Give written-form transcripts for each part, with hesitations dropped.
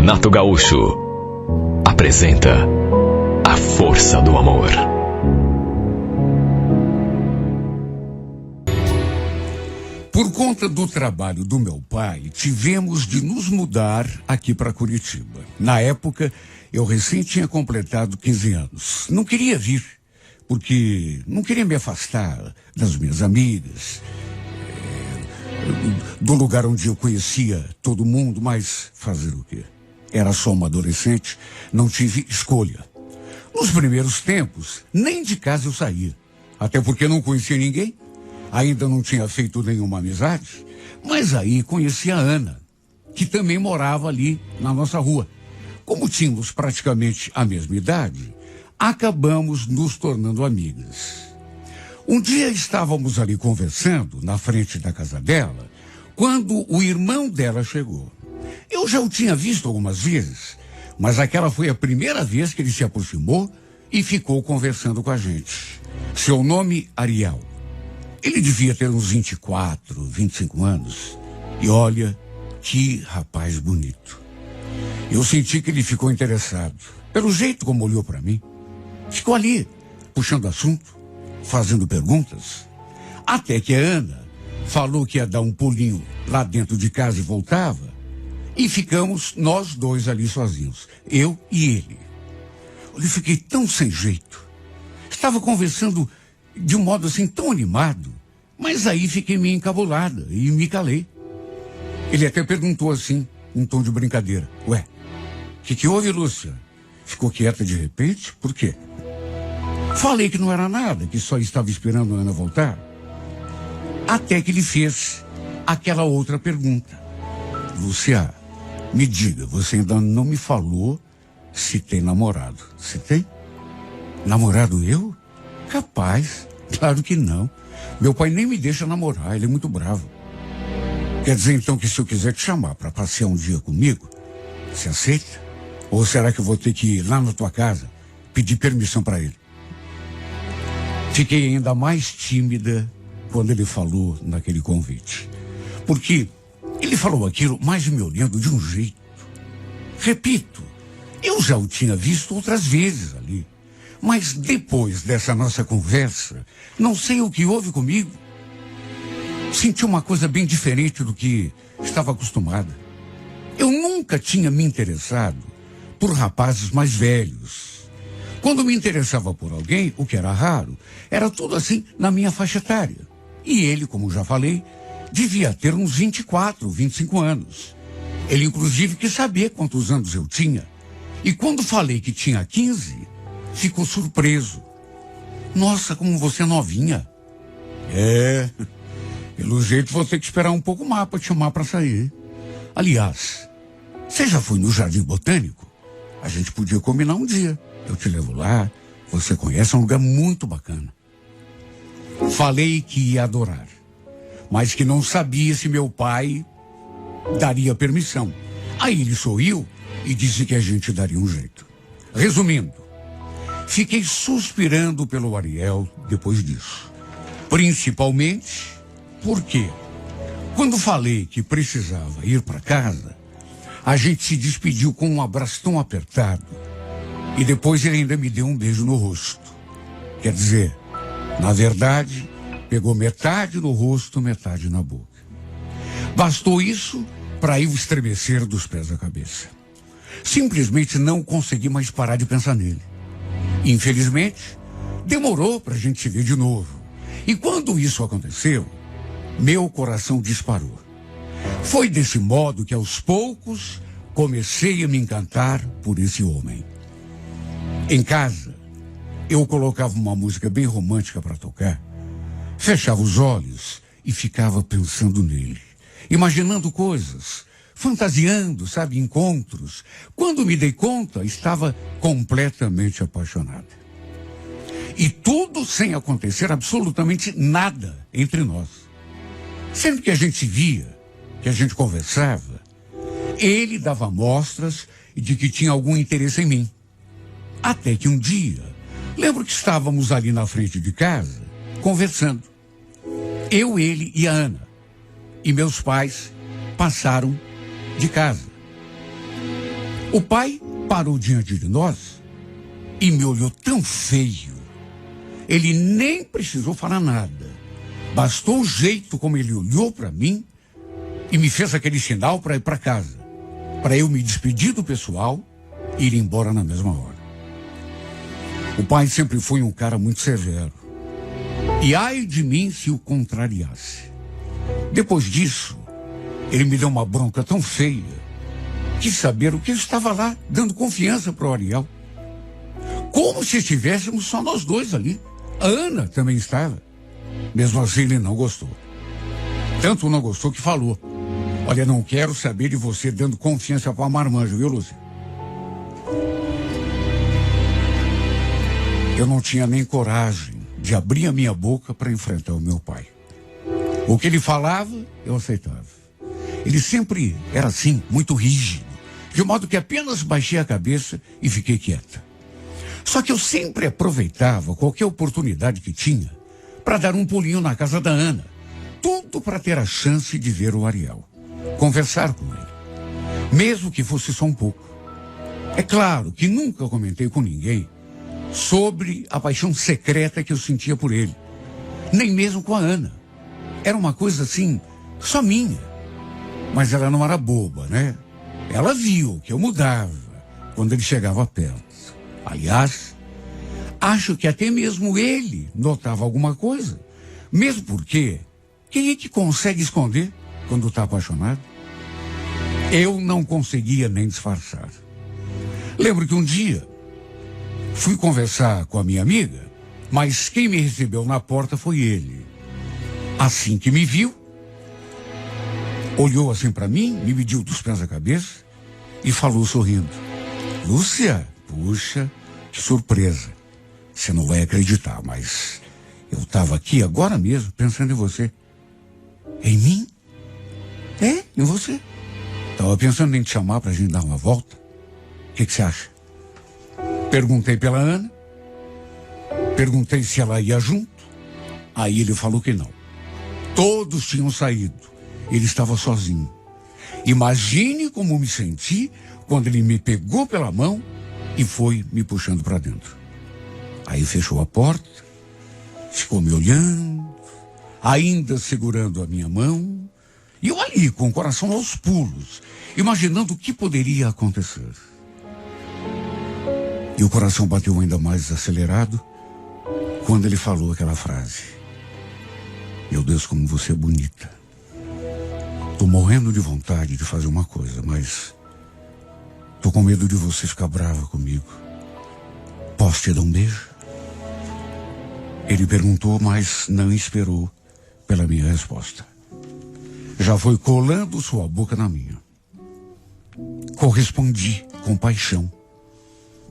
Renato Gaúcho apresenta A Força do Amor. Por conta do trabalho do meu pai, tivemos de nos mudar aqui para Curitiba. Na época, eu recém tinha completado 15 anos. Não queria vir, porque não queria me afastar das minhas amigas, do lugar onde eu conhecia todo mundo, mas fazer o quê? Era só uma adolescente, não tive escolha. Nos primeiros tempos, nem de casa eu saía, até porque não conhecia ninguém. Ainda não tinha feito nenhuma amizade, mas aí conheci a Ana, que também morava ali na nossa rua. Como tínhamos praticamente a mesma idade, acabamos nos tornando amigas. Um dia estávamos ali conversando, na frente da casa dela, quando o irmão dela chegou. Eu já o tinha visto algumas vezes, mas aquela foi a primeira vez que ele se aproximou e ficou conversando com a gente. Seu nome, Ariel. Ele devia ter uns 24, 25 anos. E olha, que rapaz bonito. Eu senti que ele ficou interessado, pelo jeito como olhou para mim. Ficou ali, puxando assunto, fazendo perguntas. Até que a Ana falou que ia dar um pulinho lá dentro de casa e voltava. E ficamos nós dois ali sozinhos, eu e ele. Eu fiquei tão sem jeito. Estava conversando de um modo assim tão animado, mas aí fiquei meio encabulada e me calei. Ele até perguntou assim, em tom de brincadeira: ué, o que houve, Lúcia? Ficou quieta de repente? Por quê? Falei que não era nada, que só estava esperando a Ana voltar. Até que ele fez aquela outra pergunta: Lúcia, me diga, você ainda não me falou se tem namorado. Você tem? Namorado eu? Capaz, claro que não. Meu pai nem me deixa namorar, ele é muito bravo. Quer dizer então que se eu quiser te chamar para passear um dia comigo, você aceita? Ou será que eu vou ter que ir lá na tua casa pedir permissão para ele? Fiquei ainda mais tímida quando ele falou naquele convite. Porque ele falou aquilo, mas me olhando de um jeito. Repito, eu já o tinha visto outras vezes ali. Mas depois dessa nossa conversa, não sei o que houve comigo. Senti uma coisa bem diferente do que estava acostumada. Eu nunca tinha me interessado por rapazes mais velhos. Quando me interessava por alguém, o que era raro, era tudo assim na minha faixa etária. E ele, como já falei, devia ter uns 24, 25 anos. Ele inclusive quis saber quantos anos eu tinha. E quando falei que tinha 15... ficou surpreso. Nossa, como você é novinha. É, pelo jeito vou ter que esperar um pouco mais para te chamar para sair. Aliás, você já foi no Jardim Botânico? A gente podia combinar um dia. Eu te levo lá, você conhece, é um lugar muito bacana. Falei que ia adorar, mas que não sabia se meu pai daria permissão. Aí ele sorriu e disse que a gente daria um jeito. Resumindo, fiquei suspirando pelo Ariel depois disso. Principalmente porque, quando falei que precisava ir para casa, a gente se despediu com um abraço tão apertado. E depois ele ainda me deu um beijo no rosto. Quer dizer, na verdade, pegou metade no rosto, metade na boca. Bastou isso para eu estremecer dos pés à cabeça. Simplesmente não consegui mais parar de pensar nele. Infelizmente, demorou para a gente se ver de novo. E quando isso aconteceu, meu coração disparou. Foi desse modo que, aos poucos, comecei a me encantar por esse homem. Em casa, eu colocava uma música bem romântica para tocar, fechava os olhos e ficava pensando nele, imaginando coisas, fantasiando, sabe, encontros. Quando me dei conta, estava completamente apaixonada. E tudo sem acontecer absolutamente nada entre nós. Sempre que a gente se via, que a gente conversava, ele dava mostras de que tinha algum interesse em mim. Até que um dia, lembro que estávamos ali na frente de casa, conversando. Eu, ele e a Ana. E meus pais passaram de casa. O pai parou diante de nós e me olhou tão feio. Ele nem precisou falar nada. Bastou o jeito como ele olhou para mim e me fez aquele sinal para ir para casa, para eu me despedir do pessoal e ir embora na mesma hora. O pai sempre foi um cara muito severo. E ai de mim se o contrariasse. Depois disso, ele me deu uma bronca tão feia. Quis saber o que eu estava lá, dando confiança para o Ariel. Como se estivéssemos só nós dois ali. A Ana também estava. Mesmo assim, ele não gostou. Tanto não gostou que falou: olha, não quero saber de você dando confiança para a marmanja, viu, Lúcia? Eu não tinha nem coragem de abrir a minha boca para enfrentar o meu pai. O que ele falava, eu aceitava. Ele sempre era assim, muito rígido, de modo que apenas baixei a cabeça e fiquei quieta. Só que eu sempre aproveitava qualquer oportunidade que tinha para dar um pulinho na casa da Ana. Tudo para ter a chance de ver o Ariel, conversar com ele, mesmo que fosse só um pouco. É claro que nunca comentei com ninguém sobre a paixão secreta que eu sentia por ele, nem mesmo com a Ana. Era uma coisa assim, só minha. Mas ela não era boba, né? Ela viu que eu mudava quando ele chegava perto. Aliás, acho que até mesmo ele notava alguma coisa. Mesmo porque, quem é que consegue esconder quando está apaixonado? Eu não conseguia nem disfarçar. Lembro que um dia fui conversar com a minha amiga, mas quem me recebeu na porta foi ele. Assim que me viu, olhou assim para mim, me mediu dos pés à cabeça e falou sorrindo: Lúcia, puxa, que surpresa. Você não vai acreditar, mas eu estava aqui agora mesmo pensando em você. Em mim? É, em você. Estava pensando em te chamar para a gente dar uma volta. O que você acha? Perguntei pela Ana. Perguntei se ela ia junto. Aí ele falou que não. Todos tinham saído. Ele estava sozinho. Imagine como me senti quando ele me pegou pela mão e foi me puxando para dentro. Aí fechou a porta, ficou me olhando, ainda segurando a minha mão, e eu ali, com o coração aos pulos, imaginando o que poderia acontecer. E o coração bateu ainda mais acelerado quando ele falou aquela frase: meu Deus, como você é bonita. Tô morrendo de vontade de fazer uma coisa, mas tô com medo de você ficar brava comigo. Posso te dar um beijo? Ele perguntou, mas não esperou pela minha resposta. Já foi colando sua boca na minha. Correspondi com paixão,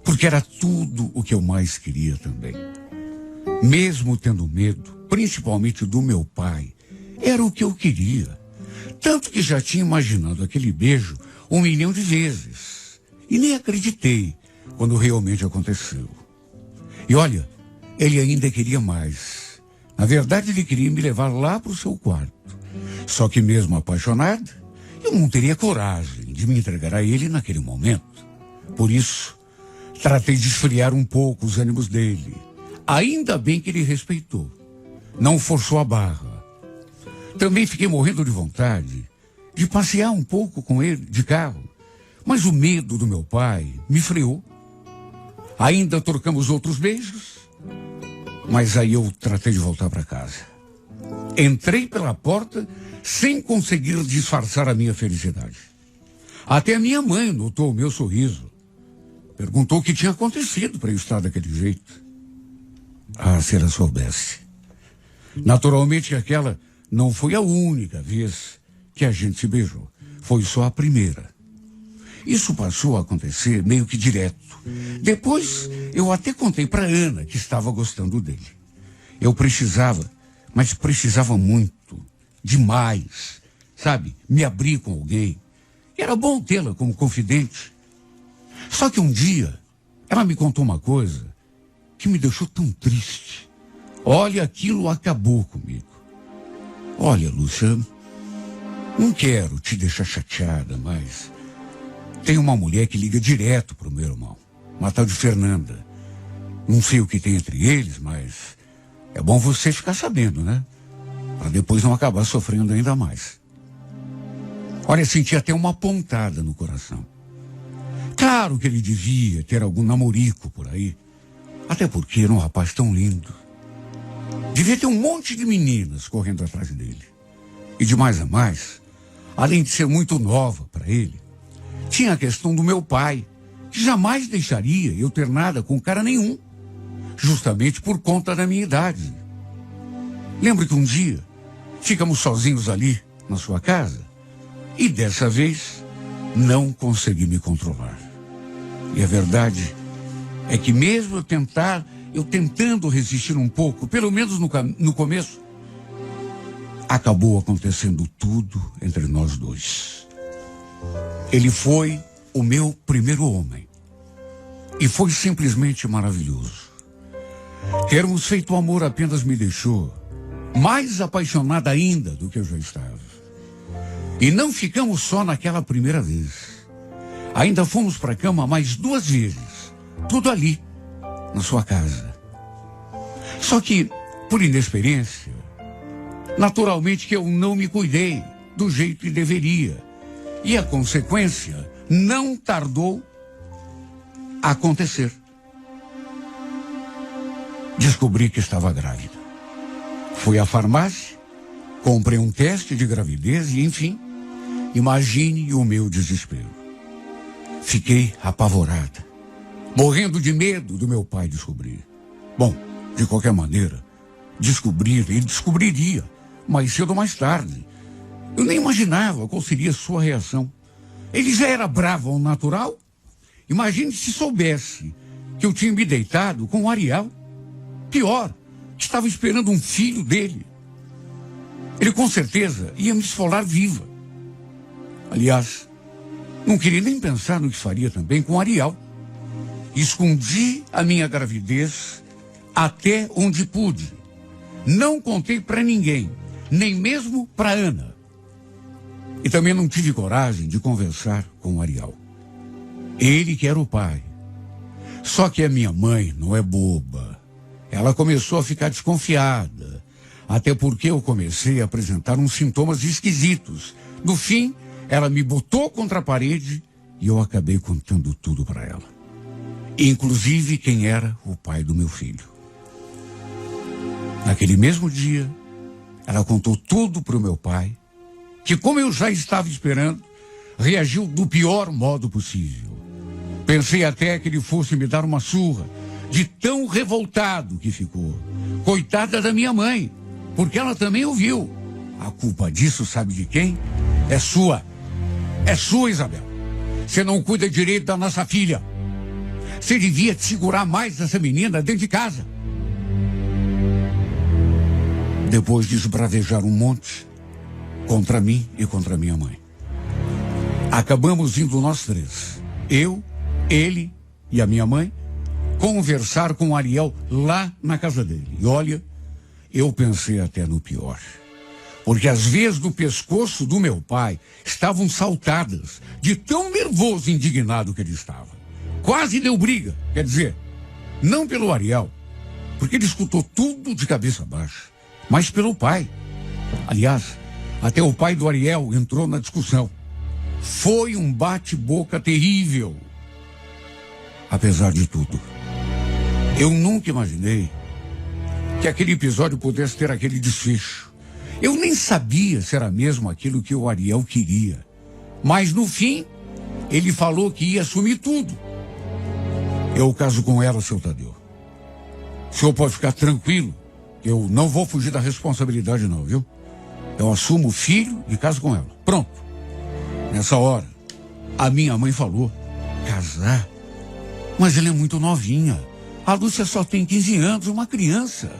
porque era tudo o que eu mais queria também. Mesmo tendo medo, principalmente do meu pai, era o que eu queria. Tanto que já tinha imaginado aquele beijo 1 milhão de vezes. E nem acreditei quando realmente aconteceu. E olha, ele ainda queria mais. Na verdade, ele queria me levar lá para o seu quarto. Só que mesmo apaixonado, eu não teria coragem de me entregar a ele naquele momento. Por isso, tratei de esfriar um pouco os ânimos dele. Ainda bem que ele respeitou. Não forçou a barra. Também fiquei morrendo de vontade de passear um pouco com ele de carro. Mas o medo do meu pai me freou. Ainda trocamos outros beijos. Mas aí eu tratei de voltar para casa. Entrei pela porta sem conseguir disfarçar a minha felicidade. Até a minha mãe notou o meu sorriso. Perguntou o que tinha acontecido para eu estar daquele jeito. Ah, se ela soubesse. Naturalmente aquela não foi a única vez que a gente se beijou. Foi só a primeira. Isso passou a acontecer meio que direto. Depois, eu até contei para Ana que estava gostando dele. Eu precisava, mas precisava muito, demais, sabe? Me abrir com alguém. Era bom tê-la como confidente. Só que um dia, ela me contou uma coisa que me deixou tão triste. Olha, aquilo acabou comigo. Olha, Lúcia, não quero te deixar chateada, mas Tem uma mulher que liga direto pro meu irmão, uma tal de Fernanda. Não sei o que tem entre eles, mas é bom você ficar sabendo, né? Para depois não acabar sofrendo ainda mais. Olha, senti até uma pontada no coração. Claro que ele devia ter algum namorico por aí. Até porque era um rapaz tão lindo. Devia ter um monte de meninas correndo atrás dele. E de mais a mais, além de ser muito nova para ele, tinha a questão do meu pai, que jamais deixaria eu ter nada com cara nenhum, justamente por conta da minha idade. Lembro que um dia ficamos sozinhos ali na sua casa e dessa vez não consegui me controlar. E a verdade é que mesmo eu tentando resistir um pouco, pelo menos no começo, acabou acontecendo tudo entre nós dois. Ele foi o meu primeiro homem. E foi simplesmente maravilhoso. Termos feito amor apenas me deixou mais apaixonada ainda do que eu já estava. E não ficamos só naquela primeira vez. Ainda fomos para a cama mais 2 vezes. Tudo ali, na sua casa. Só que, por inexperiência, naturalmente que eu não me cuidei do jeito que deveria. E a consequência não tardou a acontecer. Descobri que estava grávida. Fui à farmácia, comprei um teste de gravidez e, enfim, imagine o meu desespero. Fiquei apavorada, morrendo de medo do meu pai descobrir. Bom, de qualquer maneira, ele descobriria, mais cedo ou mais tarde. Eu nem imaginava qual seria a sua reação. Ele já era bravo ao natural? Imagine se soubesse que eu tinha me deitado com o Ariel. Pior, estava esperando um filho dele. Ele com certeza ia me esfolar viva. Aliás, não queria nem pensar no que faria também com o Ariel. Escondi a minha gravidez até onde pude. Não contei para ninguém, nem mesmo para Ana. E também não tive coragem de conversar com o Ariel. Ele que era o pai. Só que a minha mãe não é boba. Ela começou a ficar desconfiada. Até porque eu comecei a apresentar uns sintomas esquisitos. No fim, ela me botou contra a parede e eu acabei contando tudo para ela. Inclusive quem era o pai do meu filho. Naquele mesmo dia, ela contou tudo para o meu pai, que, como eu já estava esperando, reagiu do pior modo possível. Pensei até que ele fosse me dar uma surra, de tão revoltado que ficou. Coitada da minha mãe, porque ela também ouviu. A culpa disso, sabe de quem? É sua. É sua, Isabel. Você não cuida direito da nossa filha. Você devia te segurar mais essa menina dentro de casa. Depois de esbravejar um monte contra mim e contra minha mãe, acabamos indo nós 3. Eu, ele e a minha mãe conversar com o Ariel lá na casa dele. E olha, eu pensei até no pior. Porque as veias do pescoço do meu pai estavam saltadas de tão nervoso e indignado que ele estava. Quase deu briga, quer dizer, não pelo Ariel, porque ele escutou tudo de cabeça baixa, mas pelo pai. Aliás, até o pai do Ariel entrou na discussão. Foi um bate-boca terrível. Apesar de tudo, eu nunca imaginei que aquele episódio pudesse ter aquele desfecho. Eu nem sabia se era mesmo aquilo que o Ariel queria. Mas no fim, ele falou que ia assumir tudo. Eu caso com ela, seu Tadeu. O senhor pode ficar tranquilo. Eu não vou fugir da responsabilidade não, viu? Eu assumo o filho e caso com ela. Pronto. Nessa hora, a minha mãe falou: casar? Mas ela é muito novinha. A Lúcia só tem 15 anos, uma criança.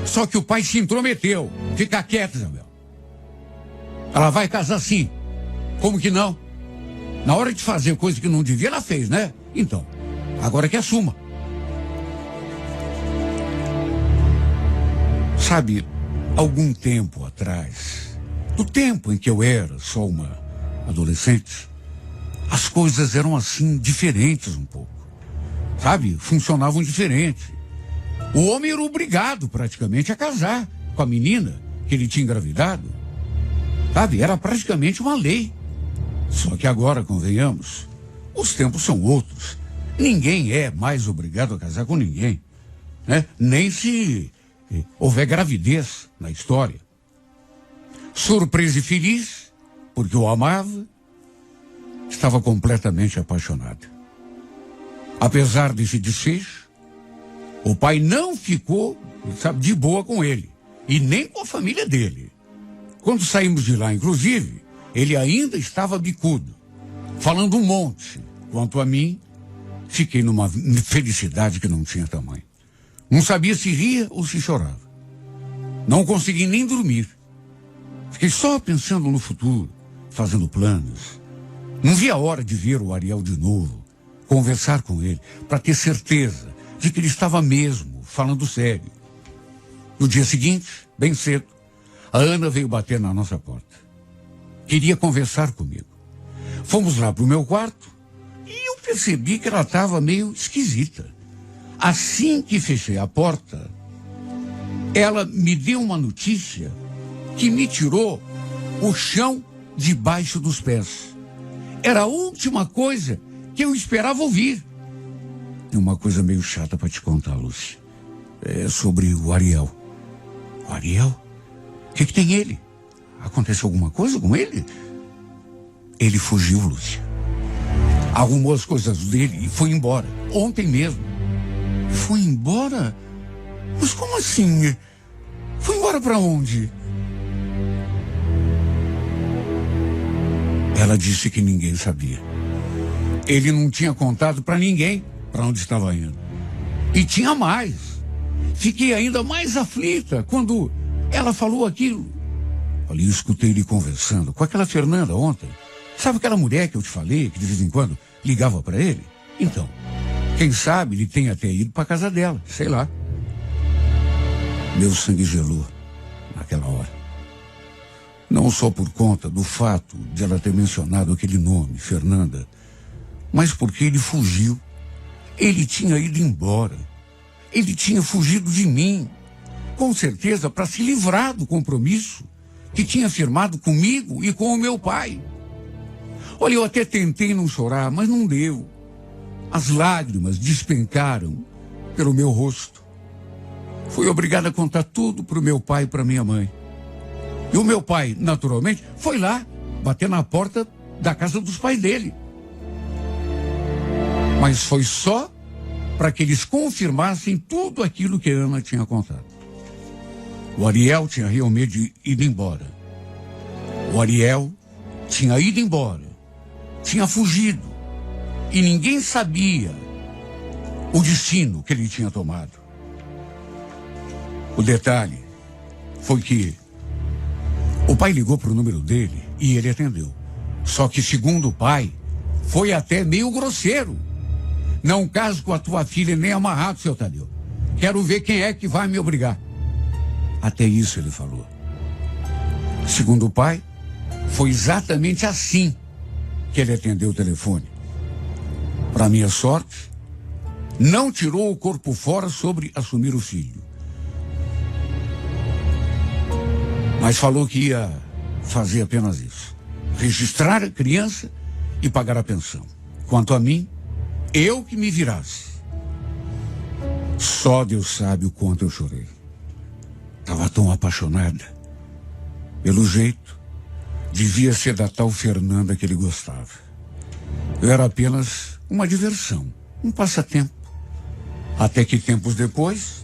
Só que o pai se intrometeu. Fica quieta, Isabel. Ela vai casar sim. Como que não? Na hora de fazer coisa que não devia, ela fez, né? Então, agora que assuma. Sabe, algum tempo atrás, do tempo em que eu era só uma adolescente, as coisas eram assim, diferentes um pouco. Sabe? Funcionavam diferente. O homem era obrigado praticamente a casar com a menina que ele tinha engravidado. Sabe? Era praticamente uma lei. Só que agora, convenhamos, os tempos são outros. Ninguém é mais obrigado a casar com ninguém, né? Nem se houver gravidez na história. Surpresa e feliz, porque eu amava, estava completamente apaixonada. Apesar desse desfecho, o pai não ficou, sabe, de boa com ele, e nem com a família dele. Quando saímos de lá, inclusive, ele ainda estava bicudo, falando um monte. Quanto a mim, fiquei numa felicidade que não tinha tamanho. Não sabia se ria ou se chorava. Não consegui nem dormir. Fiquei só pensando no futuro, fazendo planos. Não vi a hora de ver o Ariel de novo, conversar com ele, para ter certeza de que ele estava mesmo falando sério. No dia seguinte, bem cedo, a Ana veio bater na nossa porta. Queria conversar comigo. Fomos lá para o meu quarto e eu percebi que ela estava meio esquisita. Assim que fechei a porta, ela me deu uma notícia que me tirou o chão debaixo dos pés. Era a última coisa que eu esperava ouvir. Tem uma coisa meio chata para te contar, Lúcia. É sobre o Ariel. O Ariel? O que tem ele? Aconteceu alguma coisa com ele? Ele fugiu, Lúcia. Arrumou as coisas dele e foi embora. Ontem mesmo. Foi embora? Mas como assim? Foi embora para onde? Ela disse que ninguém sabia. Ele não tinha contado para ninguém para onde estava indo. E tinha mais. Fiquei ainda mais aflita quando ela falou aquilo. Olha, eu escutei ele conversando com aquela Fernanda ontem. Sabe aquela mulher que eu te falei, que de vez em quando ligava para ele? Então, quem sabe ele tenha até ido para casa dela, sei lá. Meu sangue gelou naquela hora. Não só por conta do fato de ela ter mencionado aquele nome, Fernanda, mas porque ele fugiu. Ele tinha ido embora. Ele tinha fugido de mim. Com certeza para se livrar do compromisso que tinha firmado comigo e com o meu pai. Olha, eu até tentei não chorar, mas não deu. As lágrimas despencaram pelo meu rosto. Fui obrigado a contar tudo para o meu pai e para minha mãe. E o meu pai, naturalmente, foi lá, bater na porta da casa dos pais dele. Mas foi só para que eles confirmassem tudo aquilo que a Ana tinha contado. O Ariel tinha realmente ido embora. O Ariel tinha ido embora. Tinha fugido. E ninguém sabia o destino que ele tinha tomado. O detalhe foi que o pai ligou para o número dele e ele atendeu. Só que, segundo o pai, foi até meio grosseiro. Não caso com a tua filha nem amarrado, seu Tadeu. Quero ver quem é que vai me obrigar. Até isso ele falou. Segundo o pai, foi exatamente assim que ele atendeu o telefone. Para minha sorte, não tirou o corpo fora sobre assumir o filho. Mas falou que ia fazer apenas isso. Registrar a criança e pagar a pensão. Quanto a mim, eu que me virasse. Só Deus sabe o quanto eu chorei. Estava tão apaixonada. Pelo jeito, devia ser da tal Fernanda que ele gostava. Eu era apenas uma diversão, um passatempo. Até que tempos depois,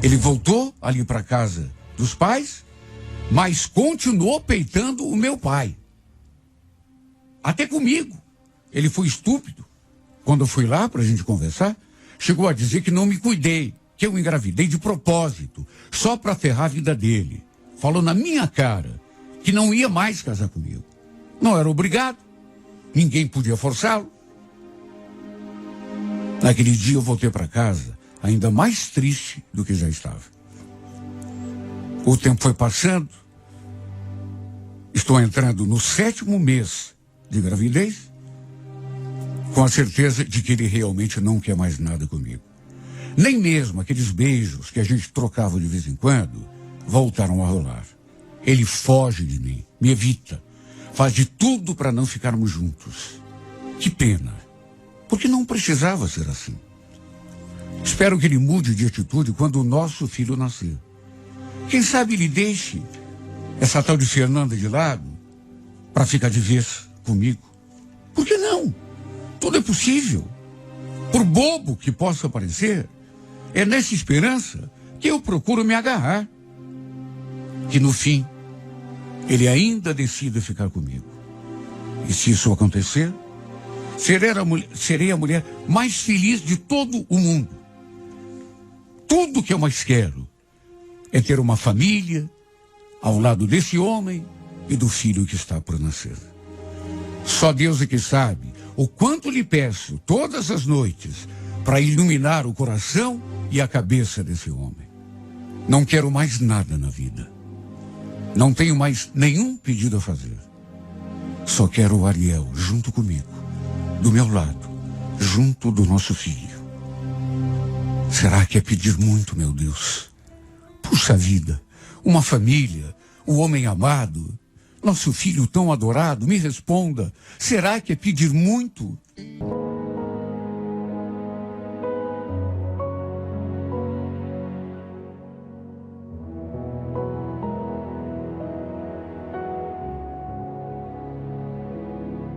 ele voltou ali para casa dos pais, mas continuou peitando o meu pai. Até comigo. Ele foi estúpido. Quando eu fui lá para a gente conversar, chegou a dizer que não me cuidei, que eu engravidei de propósito, só para ferrar a vida dele. Falou na minha cara que não ia mais casar comigo. Não era obrigado. Ninguém podia forçá-lo. Naquele dia eu voltei para casa ainda mais triste do que já estava. O tempo foi passando. Estou entrando no 7º mês de gravidez, com a certeza de que ele realmente não quer mais nada comigo. Nem mesmo aqueles beijos que a gente trocava de vez em quando voltaram a rolar. Ele foge de mim, me evita, faz de tudo para não ficarmos juntos. Que pena, porque não precisava ser assim. Espero que ele mude de atitude quando o nosso filho nascer. Quem sabe ele deixe essa tal de Fernanda de lado para ficar de vez comigo. Por que não? Tudo é possível. Por bobo que possa parecer, é nessa esperança que eu procuro me agarrar. Que no fim, ele ainda decida ficar comigo. E se isso acontecer, serei a mulher mais feliz de todo o mundo. Tudo que eu mais quero é ter uma família ao lado desse homem e do filho que está por nascer. Só Deus é que sabe o quanto lhe peço todas as noites para iluminar o coração e a cabeça desse homem. Não quero mais nada na vida. Não tenho mais nenhum pedido a fazer. Só quero o Ariel junto comigo, do meu lado, junto do nosso filho. Será que é pedir muito, meu Deus? Puxa vida, uma família, o homem amado, nosso filho tão adorado, me responda, será que é pedir muito?